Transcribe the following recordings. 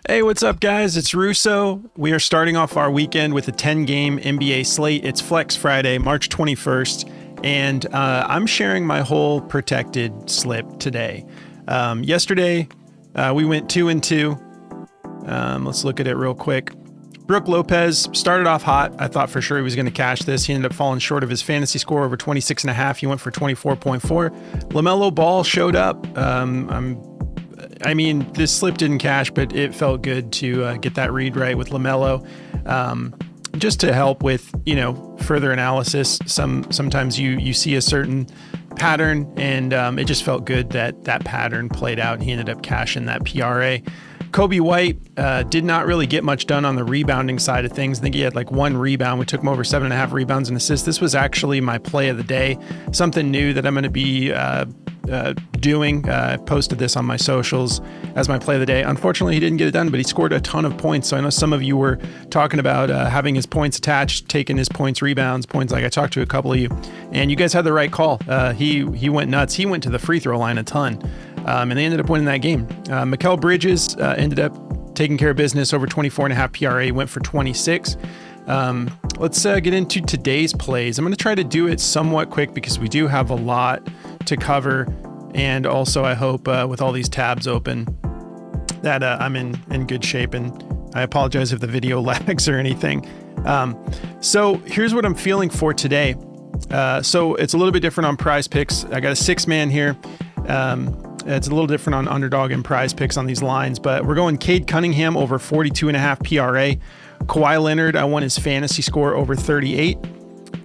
Hey, what's up, guys? It's Russo. We are starting off our weekend with a 10-game NBA slate. It's Flex Friday, March 21st, and I'm sharing my whole protected slip today. Yesterday, we went 2-2. Let's look at it real quick. Brook Lopez started off hot. I thought for sure he was going to cash this. He ended up falling short of his fantasy score over 26.5. He went for 24.4. LaMelo Ball showed up. This slip didn't cash, but it felt good to get that read right with LaMelo. Just to help with, further analysis. Sometimes you see a certain pattern, and it just felt good that pattern played out. He ended up cashing that PRA. Kobe White did not really get much done on the rebounding side of things. I think he had like one rebound. We took him over 7.5 rebounds and assists. This was actually my play of the day. Something new that I'm going to be doing. I posted this on my socials as my play of the day. Unfortunately, he didn't get it done, but he scored a ton of points. So I know some of you were talking about having his points attached, taking his points, rebounds, points. Like I talked to a couple of you, and you guys had the right call. He went nuts. He went to the free throw line a ton. And they ended up winning that game. Mikal Bridges ended up taking care of business over 24.5 PRA, went for 26. Let's get into today's plays. I'm going to try to do it somewhat quick because we do have a lot to cover. And also, I hope with all these tabs open that I'm in good shape. And I apologize if the video lags or anything. So here's what I'm feeling for today. So it's a little bit different on Prizepicks. I got a 6-man here. It's a little different on Underdog and Prizepicks on these lines, but we're going Cade Cunningham over 42.5 PRA. Kawhi Leonard, I want his fantasy score over 38.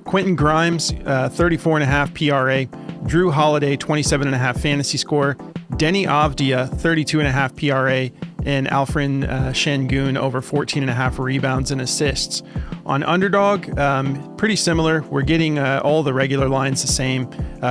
Quentin Grimes, 34.5 PRA. Jrue Holiday, 27.5 fantasy score. Deni Avdija, 32.5 PRA. And Alperen Sengun over 14.5 rebounds and assists. On Underdog, pretty similar. We're getting all the regular lines the same.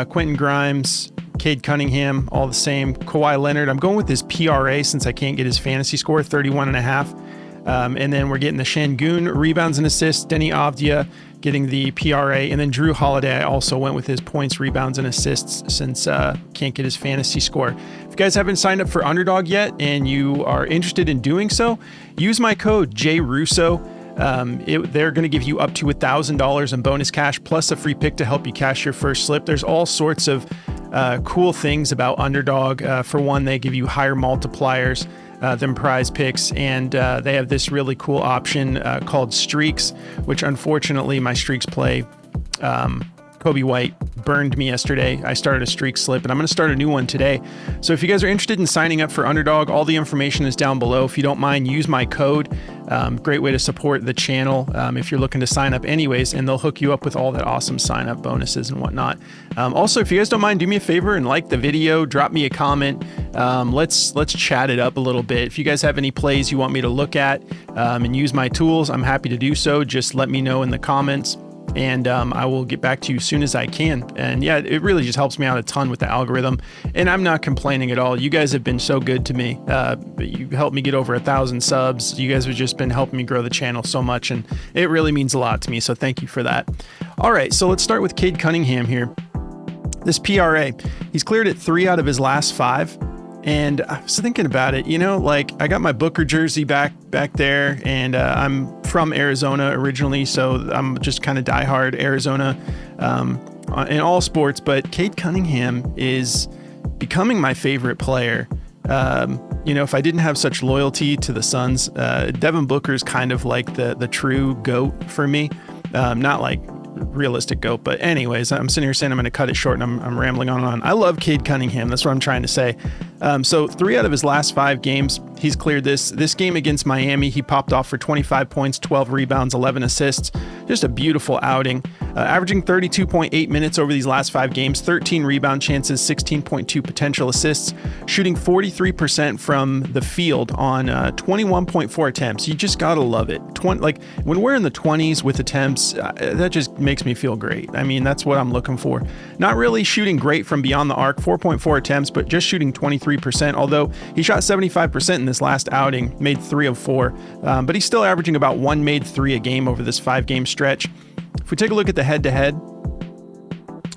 Quentin Grimes, Cade Cunningham, all the same. Kawhi Leonard, I'm going with his PRA since I can't get his fantasy score, 31.5. And then we're getting the Sengun rebounds and assists. Deni Avdija getting the PRA. And then Jrue Holiday, I also went with his points, rebounds, and assists since can't get his fantasy score. If you guys haven't signed up for Underdog yet and you are interested in doing so, use my code JRUSSO. They're going to give you up to $1,000 in bonus cash plus a free pick to help you cash your first slip. There's all sorts of cool things about Underdog. For one, they give you higher multipliers than Prizepicks, and they have this really cool option called Streaks, which unfortunately my Streaks play, Kobe White burned me yesterday. I started a streak slip, and I'm going to start a new one today. So if you guys are interested in signing up for Underdog, all the information is down below. If you don't mind, use my code. Great way to support the channel if you're looking to sign up anyways, and they'll hook you up with all that awesome sign up bonuses and whatnot. Also, if you guys don't mind, do me a favor and like the video, drop me a comment. Let's chat it up a little bit. If you guys have any plays you want me to look at and use my tools, I'm happy to do so. Just let me know in the comments. And I will get back to you as soon as I can. And yeah, it really just helps me out a ton with the algorithm. And I'm not complaining at all. You guys have been so good to me. You helped me get over 1,000 subs. You guys have just been helping me grow the channel so much. And it really means a lot to me. So thank you for that. All right, so let's start with Cade Cunningham here. This PRA, he's cleared it 3 out of his last 5. And I was thinking about it, I got my Booker jersey back there, and I'm from Arizona originally, so I'm just kind of diehard Arizona in all sports. But Cade Cunningham is becoming my favorite player. If I didn't have such loyalty to the Suns, Devin Booker is kind of like the true GOAT for me. Not like realistic GOAT, but anyways, I'm sitting here saying I'm going to cut it short, and I'm rambling on and on. I love Cade Cunningham. That's what I'm trying to say. So 3 out of his last 5 games, he's cleared this. This game against Miami, he popped off for 25 points, 12 rebounds, 11 assists. Just a beautiful outing. Averaging 32.8 minutes over these last 5 games, 13 rebound chances, 16.2 potential assists, shooting 43% from the field on 21.4 attempts. You just gotta love it. When we're in the 20s with attempts, that just makes me feel great. I mean, that's what I'm looking for. Not really shooting great from beyond the arc, 4.4 attempts, but just shooting 23%, although he shot 75% in this last outing, made 3 of 4, but he's still averaging about 1 made 3 a game over this 5-game stretch. If we take a look at the head-to-head,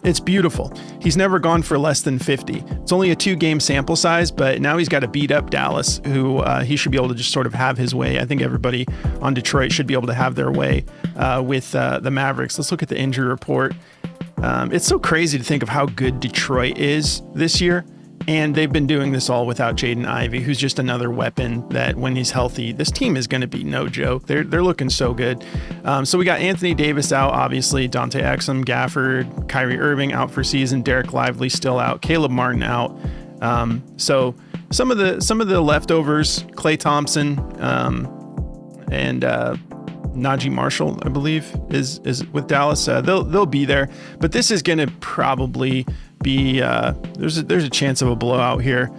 It's beautiful. He's never gone for less than 50. It's only a 2-game sample size, but now he's got to beat up Dallas, who he should be able to just sort of have his way. I think everybody on Detroit should be able to have their way with the Mavericks. Let's look at the injury report. It's so crazy to think of how good Detroit is this year. And they've been doing this all without Jaden Ivey, who's just another weapon that when he's healthy, this team is going to be no joke. They're looking so good. So we got Anthony Davis out, obviously, Dante Exum, Gafford, Kyrie Irving out for season, Derek Lively still out, Caleb Martin out. So some of the leftovers, Klay Thompson and Najee Marshall, I believe, is with Dallas. They'll be there, but this is going to probably be there's a chance of a blowout here.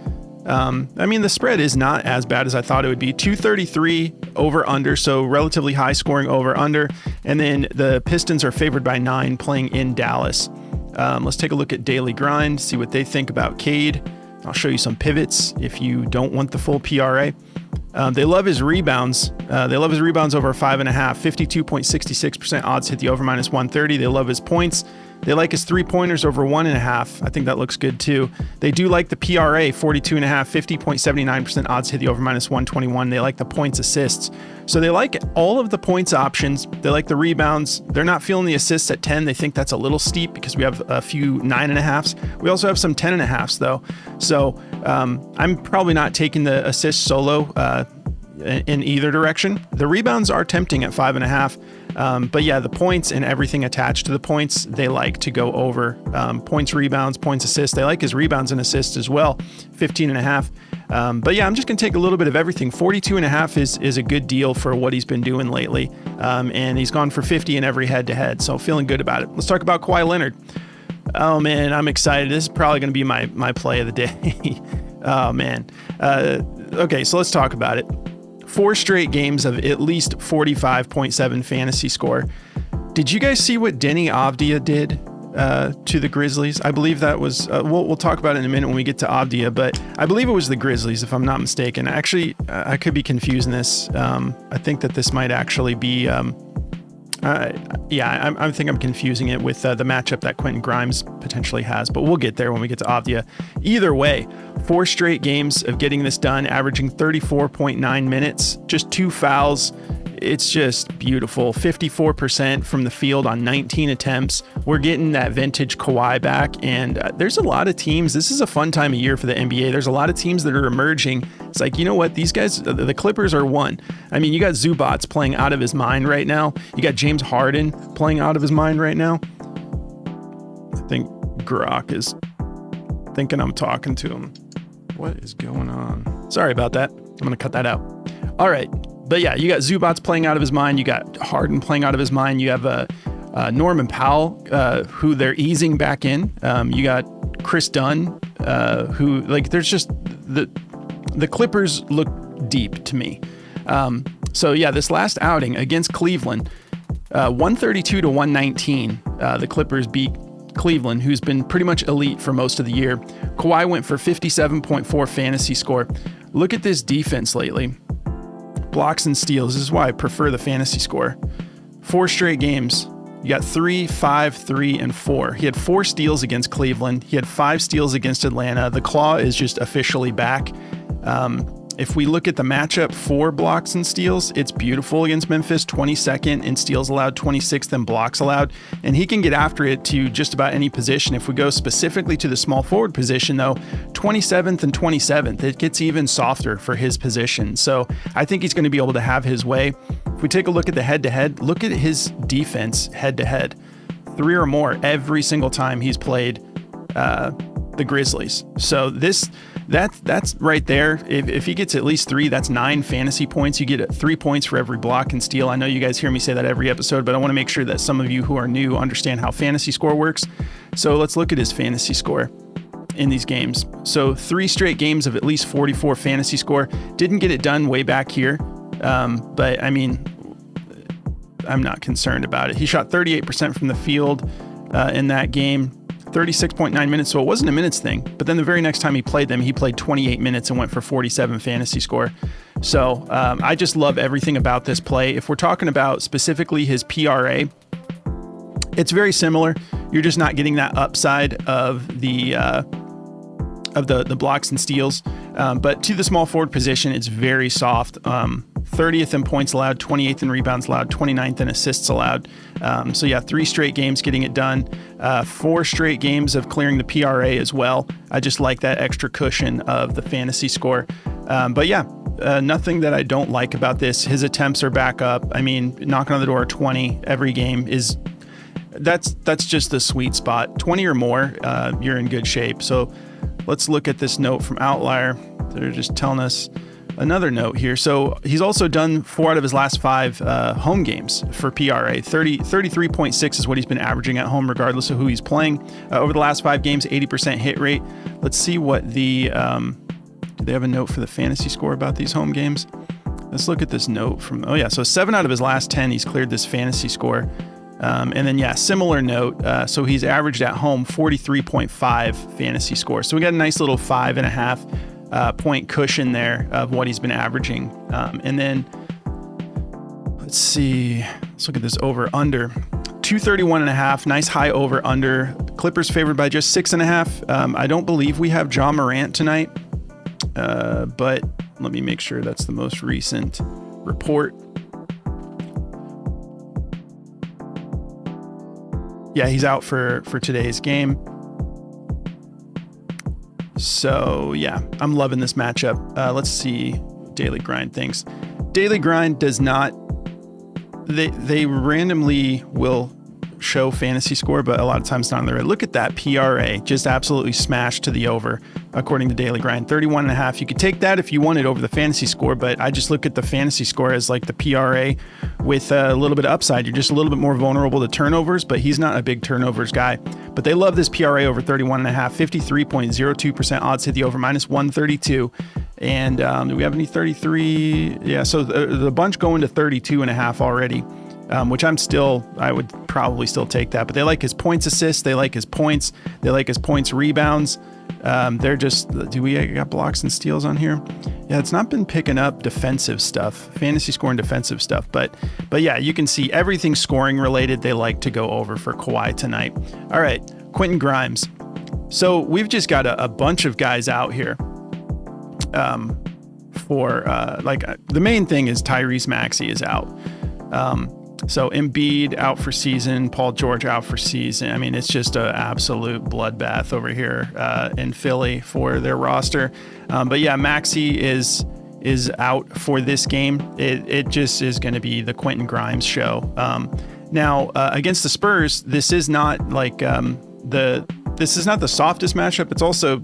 I mean, the spread is not as bad as I thought it would be. 233 over under, so relatively high scoring over under. And then the Pistons are favored by 9 playing in Dallas. Let's take a look at Daily Grind, see what they think about Cade. I'll show you some pivots if you don't want the full PRA. They love his rebounds. They love his rebounds over 5.5, 52.66% odds hit the over -130. They love his points. They like his 3-pointers over 1.5. I think that looks good too. They do like the PRA, 42.5, 50.79% odds hit the over -121. They like the points assists. So they like all of the points options. They like the rebounds. They're not feeling the assists at 10. They think that's a little steep because we have a few 9.5s. We also have some 10.5s though. So I'm probably not taking the assist solo in either direction. The rebounds are tempting at 5.5. But yeah, the points and everything attached to the points, they like to go over. Points, rebounds, points, assists. They like his rebounds and assists as well, 15.5. But yeah, I'm just going to take a little bit of everything. 42.5 is a good deal for what he's been doing lately. And he's gone for 50 in every head-to-head, so feeling good about it. Let's talk about Kawhi Leonard. Oh man, I'm excited. This is probably going to be my play of the day. Oh man. Okay, so let's talk about it. 4 straight games of at least 45.7 fantasy score. Did you guys see what Deni Avdija did to the Grizzlies? I believe that was, we'll talk about it in a minute when we get to Avdija, but I believe it was the Grizzlies, if I'm not mistaken. Actually, I could be confusing this. I think that this might actually be, I think I'm confusing it with the matchup that Quentin Grimes potentially has, but we'll get there when we get to Avdija. Either way, 4 straight games of getting this done, averaging 34.9 minutes, just 2 fouls. It's just beautiful. 54% from the field on 19 attempts. We're getting that vintage Kawhi back, and there's a lot of teams. This is a fun time of year for the NBA. There's a lot of teams that are emerging. It's like, you know what? These guys, the Clippers are one. I mean, you got Zubats playing out of his mind right now. You got James Harden playing out of his mind right now. I think Grok is thinking I'm talking to him. What is going on? Sorry about that. I'm going to cut that out. All right. But yeah, you got Zubats playing out of his mind. You got Harden playing out of his mind. You have Norman Powell, who they're easing back in. You got Chris Dunn, who, like, there's just the Clippers look deep to me. So yeah, this last outing against Cleveland, 132 to 119, the Clippers beat Cleveland, who's been pretty much elite for most of the year. Kawhi went for 57.4 fantasy score. Look at this defense lately. Blocks and steals. This is why I prefer the fantasy score. 4 straight games. You got 3, 5, 3, and 4. He had 4 steals against Cleveland. He had 5 steals against Atlanta. The claw is just officially back. If we look at the matchup for blocks and steals, it's beautiful against Memphis, 22nd in steals allowed, 26th in blocks allowed, and he can get after it to just about any position. If we go specifically to the small forward position, though, 27th and 27th, it gets even softer for his position. So I think he's going to be able to have his way. If we take a look at the head-to-head, look at his defense head-to-head. 3 or more every single time he's played the Grizzlies. So that's right there. If he gets at least 3, that's 9 fantasy points. You get 3 points for every block and steal. I know you guys hear me say that every episode, but I want to make sure that some of you who are new understand how fantasy score works. So let's look at his fantasy score in these games. So 3 straight games of at least 44 fantasy score. Didn't get it done way back here. But I mean, I'm not concerned about it. He shot 38% from the field in that game. 36.9 minutes, so it wasn't a minutes thing. But then the very next time he played them, he played 28 minutes and went for 47 fantasy score. So I just love everything about this play. If we're talking about specifically his PRA, it's very similar. you're just not getting that upside of the blocks and steals. But to the small forward position, it's very soft. 30th in points allowed, 28th in rebounds allowed, 29th in assists allowed. So yeah, 3 straight games getting it done. 4 straight games of clearing the PRA as well. I just like that extra cushion of the fantasy score. But yeah, nothing that I don't like about this. His attempts are back up. I mean, knocking on the door of 20 every game is that's just the sweet spot. 20 or more, you're in good shape. So let's look at this note from Outlier. They're just telling us another note here. So he's also done 4 out of his last 5 home games for PRA. 33.6 is what he's been averaging at home, regardless of who he's playing. Over the last 5 games, 80% hit rate. Let's see what the... do they have a note for the fantasy score about these home games? Let's look at this note from... Oh, yeah. So 7 out of his last 10, he's cleared this fantasy score. And then, yeah, similar note. So he's averaged at home 43.5 fantasy score. So we got a nice little 5.5 point cushion there of what he's been averaging. And then let's see. Let's look at this over under 231.5. Nice high over under. Clippers favored by just 6.5. I don't believe we have Ja Morant tonight, but let me make sure that's the most recent report. Yeah, he's out for today's game. So yeah, I'm loving this matchup. Let's see Daily Grind thinks. Daily Grind does not, they randomly will show fantasy score, but a lot of times not on the right. Look at that PRA, just absolutely smashed to the over, according to Daily Grind. 31.5. You could take that if you wanted over the fantasy score, but I just look at the fantasy score as like the PRA with a little bit of upside. You're just a little bit more vulnerable to turnovers, but he's not a big turnovers guy. But they love this PRA over 31.5, 53.02% odds hit the over, minus 132. And do we have any 33? Yeah, so the bunch going to 32.5 already. Which I would probably still take that, but they like his points assists. They like his points. They like his points rebounds. They're just, do we got blocks and steals on here? Yeah, it's not been picking up defensive stuff, fantasy scoring defensive stuff, but yeah, you can see everything scoring related. They like to go over for Kawhi tonight. All right, Quentin Grimes. So we've just got a bunch of guys out here. The main thing is Tyrese Maxey is out. So Embiid out for season, Paul George out for season. I mean, it's just an absolute bloodbath over here in Philly for their roster. But yeah, Maxey is out for this game. It just is going to be the Quentin Grimes show. Now against the Spurs, this is not like this is not the softest matchup. It's also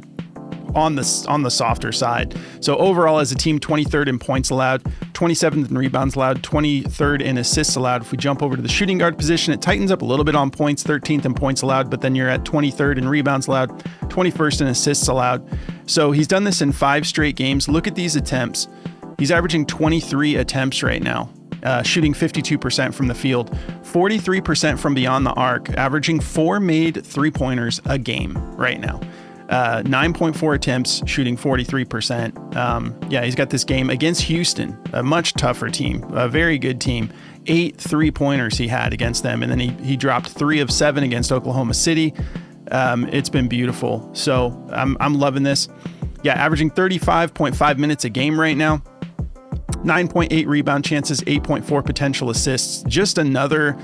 on the softer side. So overall as a team, 23rd in points allowed, 27th in rebounds allowed, 23rd in assists allowed. If we jump over to the shooting guard position, it tightens up a little bit on points, 13th in points allowed, but then you're at 23rd in rebounds allowed, 21st in assists allowed. So he's done this in 5 straight games. Look at these attempts. He's averaging 23 attempts right now. Shooting 52% from the field, 43% from beyond the arc, averaging 4 made 3-pointers a game right now. 9.4 attempts, shooting 43%. Yeah, he's got this game against Houston, a much tougher team, a very good team. 8 3-pointers he had against them, and then he dropped 3 of 7 against Oklahoma City. It's been beautiful. So I'm loving this. Yeah, averaging 35.5 minutes a game right now. 9.8 rebound chances, 8.4 potential assists. Just another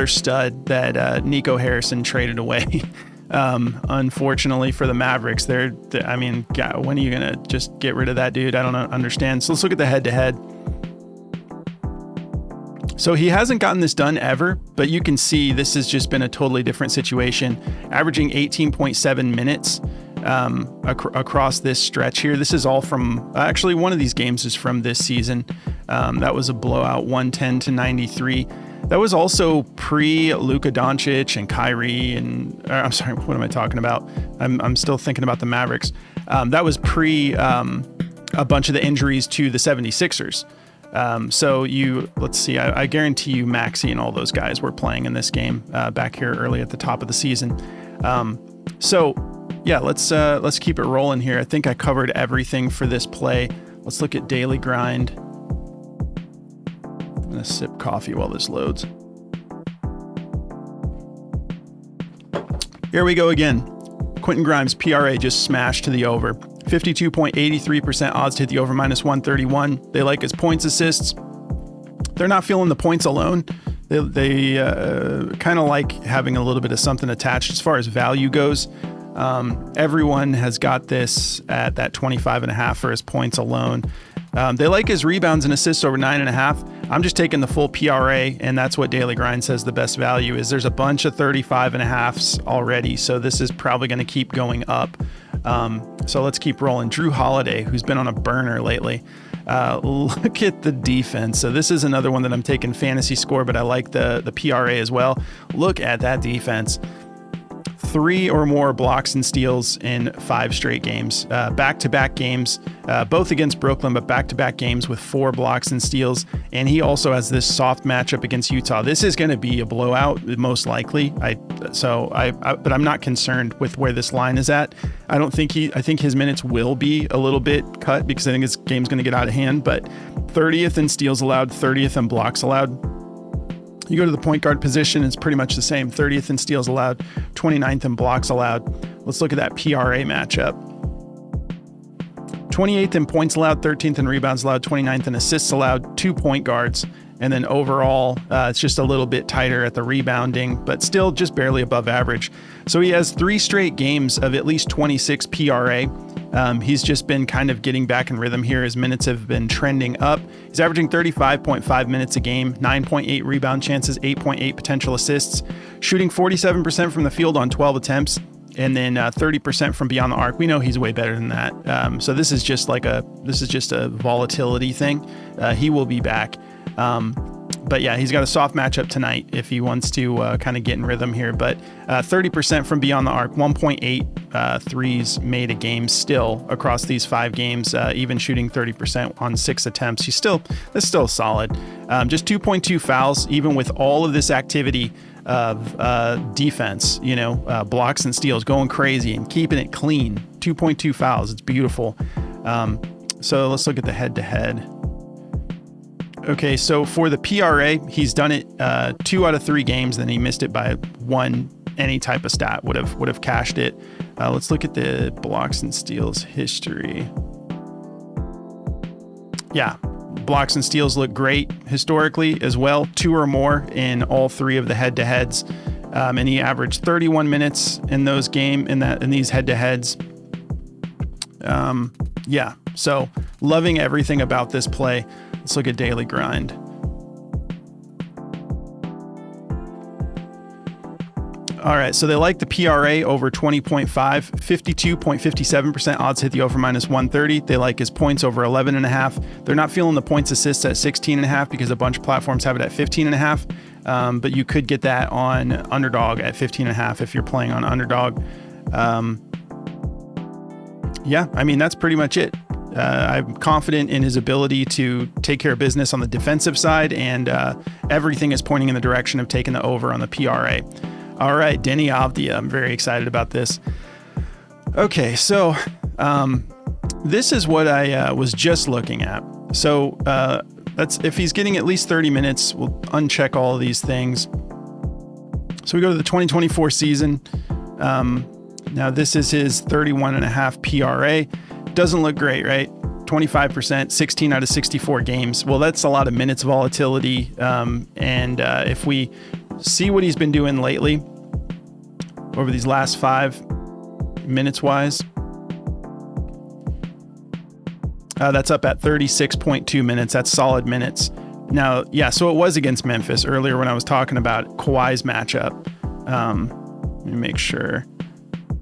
stud that Nico Harrison traded away. Unfortunately for the Mavericks, God, when are you going to just get rid of that dude? I don't understand. So let's look at the head-to-head. So he hasn't gotten this done ever, but you can see this has just been a totally different situation. Averaging 18.7 minutes across this stretch here. This is all from, actually one of these games is from this season. That was a blowout, 110-93. That was also pre-Luka Doncic and Kyrie and I'm sorry, what am I talking about? I'm still thinking about the Mavericks. That was pre a bunch of the injuries to the 76ers. So let's see, I guarantee you Maxey and all those guys were playing in this game back here early at the top of the season. So yeah, let's keep it rolling here. I think I covered everything for this play. Let's look at Daily Grind. I'm gonna sip coffee while this loads. Here we go again. Quentin Grimes, PRA just smashed to the over. 52.83% odds to hit the over -131. They like his points assists. They're not feeling the points alone. They kind of like having a little bit of something attached as far as value goes. Everyone has got this at that 25.5 for his points alone. They like his rebounds and assists over 9.5. I'm just taking the full PRA, and that's what Daily Grind says the best value is. There's a bunch of 35.5s already, so this is probably going to keep going up. So let's keep rolling. Jrue Holiday, who's been on a burner lately. Look at the defense. So this is another one that I'm taking fantasy score, but I like the PRA as well. Look at that defense. 3 or more blocks and steals in 5 straight games, back-to-back games, both against Brooklyn, but back-to-back games with 4 blocks and steals. And he also has this soft matchup against Utah. This is going to be a blowout, most likely. But I'm not concerned with where this line is at. I think his minutes will be a little bit cut because I think his game's going to get out of hand. But 30th in steals allowed, 30th in blocks allowed. You go to the point guard position, it's pretty much the same. 30th in steals allowed, 29th in blocks allowed. Let's look at that PRA matchup. 28th in points allowed, 13th in rebounds allowed, 29th in assists allowed, 2 point guards. And then overall, it's just a little bit tighter at the rebounding, but still just barely above average. So he has 3 straight games of at least 26 PRA. He's just been kind of getting back in rhythm here. His minutes have been trending up. He's averaging 35.5 minutes a game, 9.8 rebound chances, 8.8 potential assists, shooting 47% from the field on 12 attempts, and then 30% from beyond the arc. We know he's way better than that. So this is just a volatility thing. He will be back. But yeah, he's got a soft matchup tonight if he wants to kind of get in rhythm here. But 30% from beyond the arc, 1.8 threes made a game still across these 5 games, even shooting 30% on 6 attempts. That's still solid. Just 2.2 fouls, even with all of this activity of defense, blocks and steals, going crazy and keeping it clean. 2.2 fouls. It's beautiful. So let's look at the head-to-head. Okay, so for the PRA, he's done it 2 out of 3 games, then he missed it by 1. Any type of stat would have cashed it. Let's look at the blocks and steals history. Yeah, blocks and steals look great historically as well. 2 or more in all 3 of the head-to-heads, and he averaged 31 minutes in those in these head-to-heads. Yeah, so loving everything about this play. Let's look at Daily Grind. All right, so they like the PRA over 20.5, 52.57% odds hit the over -130. They like his points over 11.5. They're not feeling the points assists at 16.5 because a bunch of platforms have it at 15.5. But you could get that on Underdog at 15.5 if you're playing on Underdog. Yeah, I mean, that's pretty much it. I'm confident in his ability to take care of business on the defensive side, and everything is pointing in the direction of taking the over on the PRA. All right, Deni Avdija. I'm very excited about this. Okay, so this is what I was just looking at. So that's if he's getting at least 30 minutes, we'll uncheck all of these things. So we go to the 2024 season. Now this is his 31.5 PRA. Doesn't look great, right? 25%, 16 out of 64 games. Well, that's a lot of minutes volatility. And if we see what he's been doing lately over these last 5 minutes wise, that's up at 36.2 minutes. That's solid minutes. Now, yeah, so it was against Memphis earlier when I was talking about Kawhi's matchup. Let me make sure.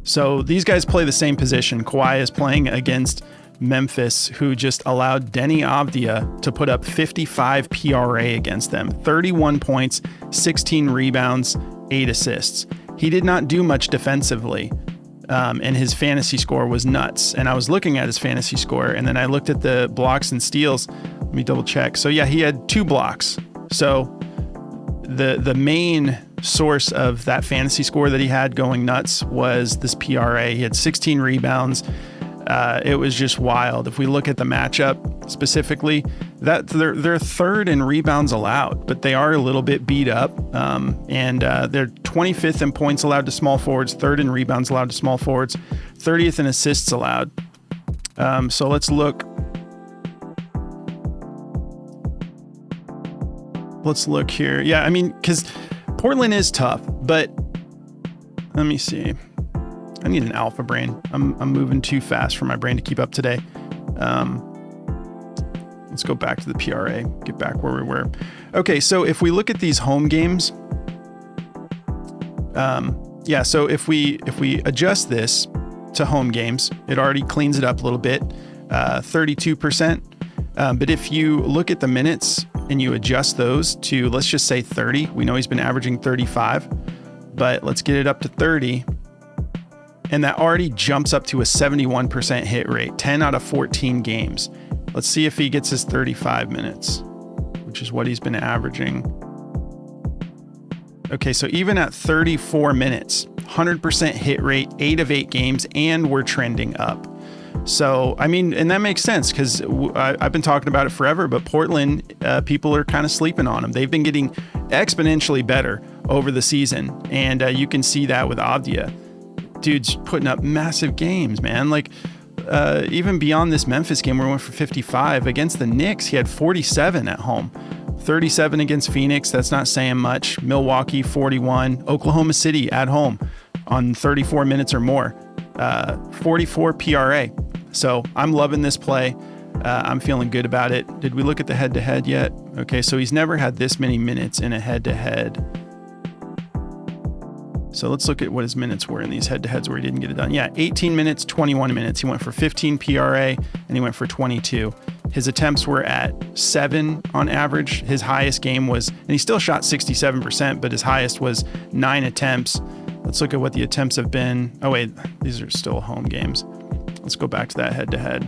So these guys play the same position. Kawhi is playing against Memphis, who just allowed Deni Avdija to put up 55 PRA against them. 31 points, 16 rebounds, 8 assists. He did not do much defensively, and his fantasy score was nuts. And I was looking at his fantasy score, and then I looked at the blocks and steals. Let me double check. So yeah, he had 2 blocks. So the main source of that fantasy score that he had going nuts was this PRA. He had 16 rebounds. It was just wild. If we look at the matchup, specifically, that they're third in rebounds allowed, but they are a little bit beat up. And they're 25th in points allowed to small forwards, third in rebounds allowed to small forwards, 30th in assists allowed. So let's look. Let's look here. Yeah, I mean, because Portland is tough, but let me see. I need an alpha brain. I'm moving too fast for my brain to keep up today. Let's go back to the PRA, get back where we were. Okay, so if we look at these home games, so if we adjust this to home games, it already cleans it up a little bit, 32%. But if you look at the minutes and you adjust those to, let's just say 30, we know he's been averaging 35, but let's get it up to 30. And that already jumps up to a 71% hit rate, 10 out of 14 games. Let's see if he gets his 35 minutes, which is what he's been averaging. Okay, so even at 34 minutes, 100% hit rate, 8 of 8 games, and we're trending up. So, I mean, and that makes sense because I've been talking about it forever, but Portland, people are kind of sleeping on them. They've been getting exponentially better over the season, and you can see that with Avdija. Dude's putting up massive games, man. Like, even beyond this Memphis game where he went for 55, against the Knicks, he had 47 at home. 37 against Phoenix, that's not saying much. Milwaukee, 41. Oklahoma City at home on 34 minutes or more. 44 PRA. So I'm loving this play. I'm feeling good about it. Did we look at the head-to-head yet? Okay, so he's never had this many minutes in a head-to-head. So let's look at what his minutes were in these head-to-heads where he didn't get it done. Yeah, 18 minutes, 21 minutes. He went for 15 PRA, and he went for 22. His attempts were at 7 on average. His highest game was, and he still shot 67%, but his highest was 9 attempts. Let's look at what the attempts have been. Oh, wait, these are still home games. Let's go back to that head-to-head.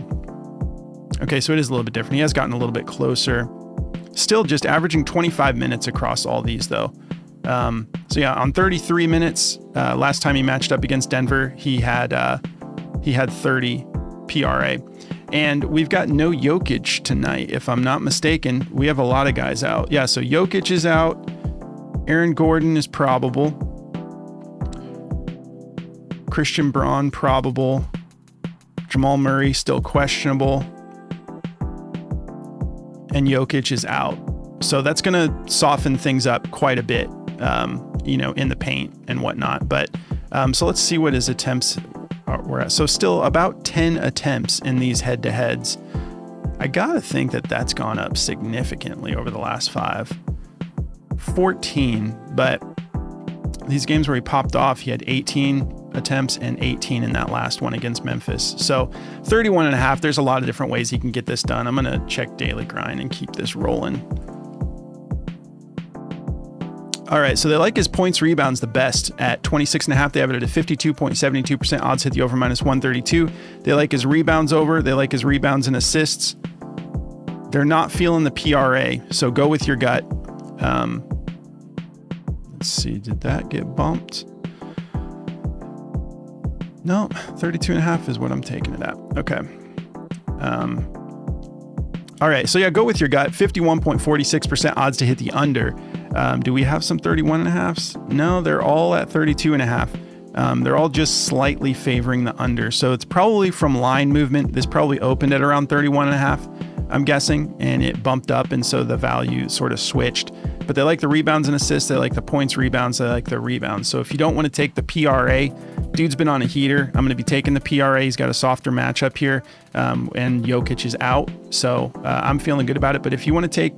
Okay, so it is a little bit different. He has gotten a little bit closer. Still just averaging 25 minutes across all these, though. So yeah, on 33 minutes, last time he matched up against Denver, he had 30 PRA. And we've got no Jokic tonight, if I'm not mistaken. We have a lot of guys out. Yeah, so Jokic is out. Aaron Gordon is probable. Christian Braun probable. Jamal Murray still questionable. And Jokic is out. So that's going to soften things up quite a bit. In the paint and whatnot. But so let's see what his attempts were at. So still about 10 attempts in these head-to-heads. I gotta think that that's gone up significantly over the last 5. 14, but these games where he popped off, he had 18 attempts and 18 in that last one against Memphis. So 31 and a half, there's a lot of different ways he can get this done. I'm gonna check daily grind and keep this rolling. All right, so they like his points rebounds the best at 26.5. They have it at a 52.72% odds hit the over minus 132. They like his rebounds over. They like his rebounds and assists. They're not feeling the PRA, so go with your gut. Let's see, did that get bumped? No, 32.5 is what I'm taking it at. Okay. All right, so yeah, go with your gut. 51.46% odds to hit the under. Do we have some 31.5s? No, they're all at 32.5. They're all just slightly favoring the under. So it's probably from line movement. This probably opened at around 31.5, I'm guessing, and it bumped up, and so the value sort of switched. But they like the rebounds and assists. They like the points rebounds. They like the rebounds. So if you don't want to take the PRA, dude's been on a heater. I'm going to be taking the PRA. He's got a softer matchup here, and Jokic is out. So I'm feeling good about it. But if you want to take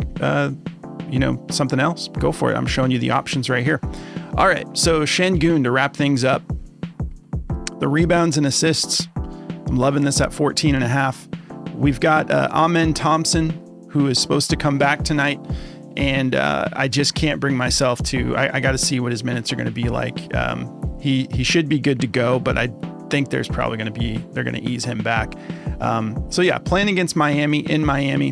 something else, go for it. I'm showing you the options right here. All right, so Sengun to wrap things up. The rebounds and assists, I'm loving this at 14.5. We've got Amen Thompson, who is supposed to come back tonight, and I just can't bring myself to. I got to see what his minutes are going to be like. He should be good to go, but I think there's probably going to be, they're going to ease him back. So yeah, playing against Miami in Miami,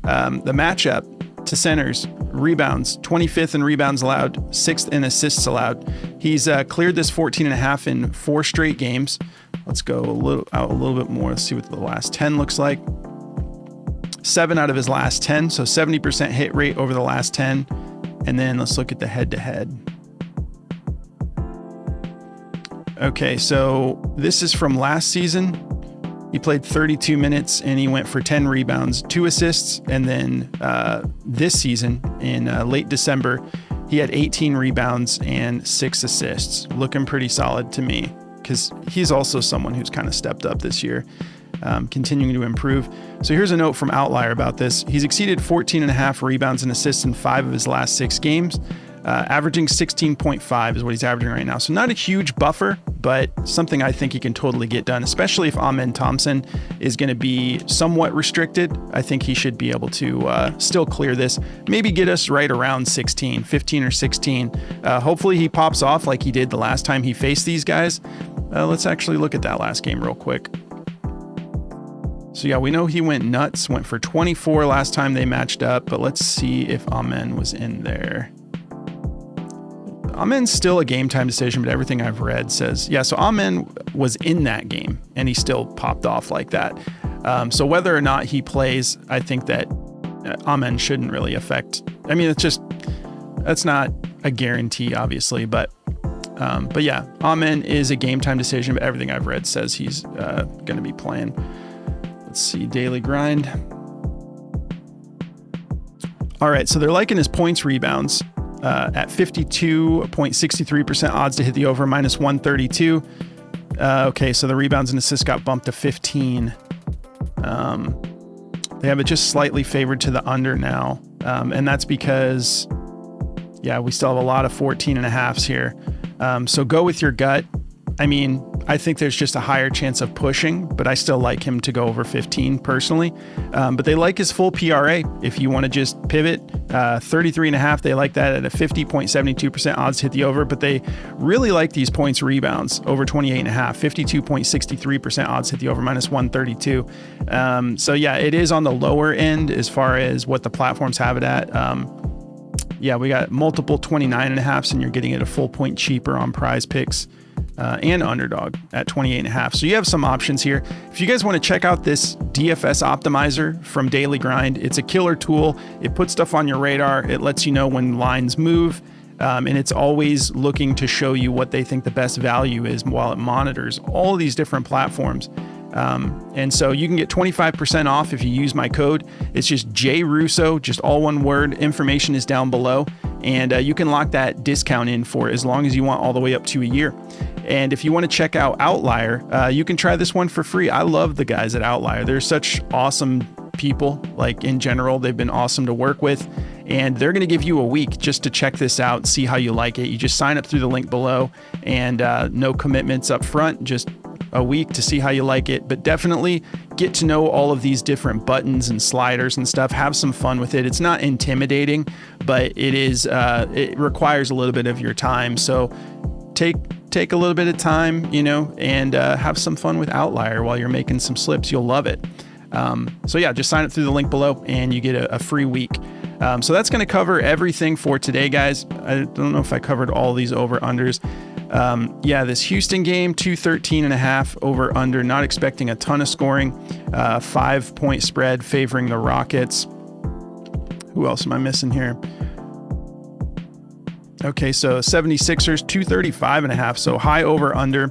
the matchup to centers, rebounds, 25th in rebounds allowed, 6th in assists allowed. He's cleared this 14.5 in 4 straight games. Let's go a little bit more. Let's see what the last 10 looks like. 7 out of his last 10. So 70% hit rate over the last 10. And then let's look at the head-to-head. Okay, so this is from last season. He played 32 minutes and he went for 10 rebounds, 2 assists. And then this season in late December, he had 18 rebounds and 6 assists. Looking pretty solid to me, because he's also someone who's kind of stepped up this year, continuing to improve. So here's a note from Outlier about this. He's exceeded 14.5 rebounds and assists in 5 of his last 6 games. Averaging 16.5 is what he's averaging right now. So not a huge buffer, but something I think he can totally get done, especially if Amen Thompson is going to be somewhat restricted. I think he should be able to still clear this, maybe get us right around 16, 15 or 16. Hopefully he pops off like he did the last time he faced these guys. Let's actually look at that last game real quick. So yeah, we know he went nuts, went for 24 last time they matched up, but let's see if Amen was in there. Amen's still a game time decision, but everything I've read says, yeah, so Amen was in that game and he still popped off like that. So whether or not he plays, I think that Amen shouldn't really affect. I mean, that's not a guarantee, obviously, but yeah, Amen is a game time decision, but everything I've read says he's going to be playing. Let's see, daily grind. All right, so they're liking his points rebounds. At 52.63% odds to hit the over, minus 132. Okay, so the rebounds and assists got bumped to 15. They have it just slightly favored to the under now. And that's because, yeah, we still have a lot of 14.5s here. So go with your gut. I mean, I think there's just a higher chance of pushing, but I still like him to go over 15 personally. But they like his full PRA. If you want to just pivot, 33.5, they like that at a 50.72% odds to hit the over, but they really like these points rebounds over 28.5, 52.63% odds to hit the over, minus 132. So yeah, it is on the lower end as far as what the platforms have it at. Yeah, we got multiple 29.5s and you're getting it a full point cheaper on Prizepicks. And Underdog at 28.5. So you have some options here. If you guys want to check out this DFS optimizer from Daily Grind, it's a killer tool. It puts stuff on your radar. It lets you know when lines move. And it's always looking to show you what they think the best value is while it monitors all of these different platforms. And so you can get 25% off if you use my code. It's just JRUSSO, just all one word. Information is down below. And you can lock that discount in for as long as you want, all the way up to a year. And if you want to check out Outlier, you can try this one for free. I love the guys at Outlier. They're such awesome people. Like in general, they've been awesome to work with. And they're going to give you a week just to check this out, see how you like it. You just sign up through the link below, and no commitments up front, just a week to see how you like it. But definitely get to know all of these different buttons and sliders and stuff. Have some fun with it. It's not intimidating, but it is. It requires a little bit of your time. So take a little bit of time, and have some fun with Outlier while you're making some slips. You'll love it. So yeah, just sign up through the link below and you get a free week. So that's going to cover everything for today, guys. I don't know if I covered all these over-unders. Yeah, this Houston game, 213.5 over under, not expecting a ton of scoring. 5-point spread favoring the Rockets. Who else am I missing here? Okay, so 76ers, 235.5, so high over under.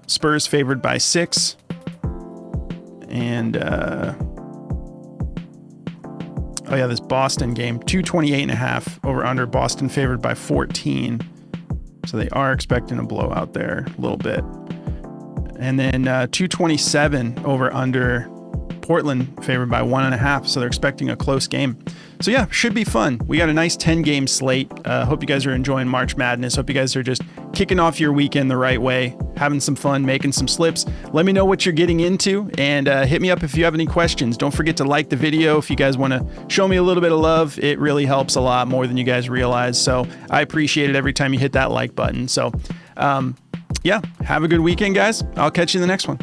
Spurs favored by 6. And, oh yeah, this Boston game, 228.5 over under. Boston favored by 14. So they are expecting a blowout there a little bit. And then 227 over under. Portland favored by 1.5. So they're expecting a close game. So yeah, should be fun. We got a nice 10-game slate. Hope you guys are enjoying March Madness. Hope you guys are just kicking off your weekend the right way, having some fun, making some slips. Let me know what you're getting into, and hit me up if you have any questions. Don't forget to like the video if you guys want to show me a little bit of love. It really helps a lot more than you guys realize. So I appreciate it every time you hit that like button. So yeah, have a good weekend, guys. I'll catch you in the next one.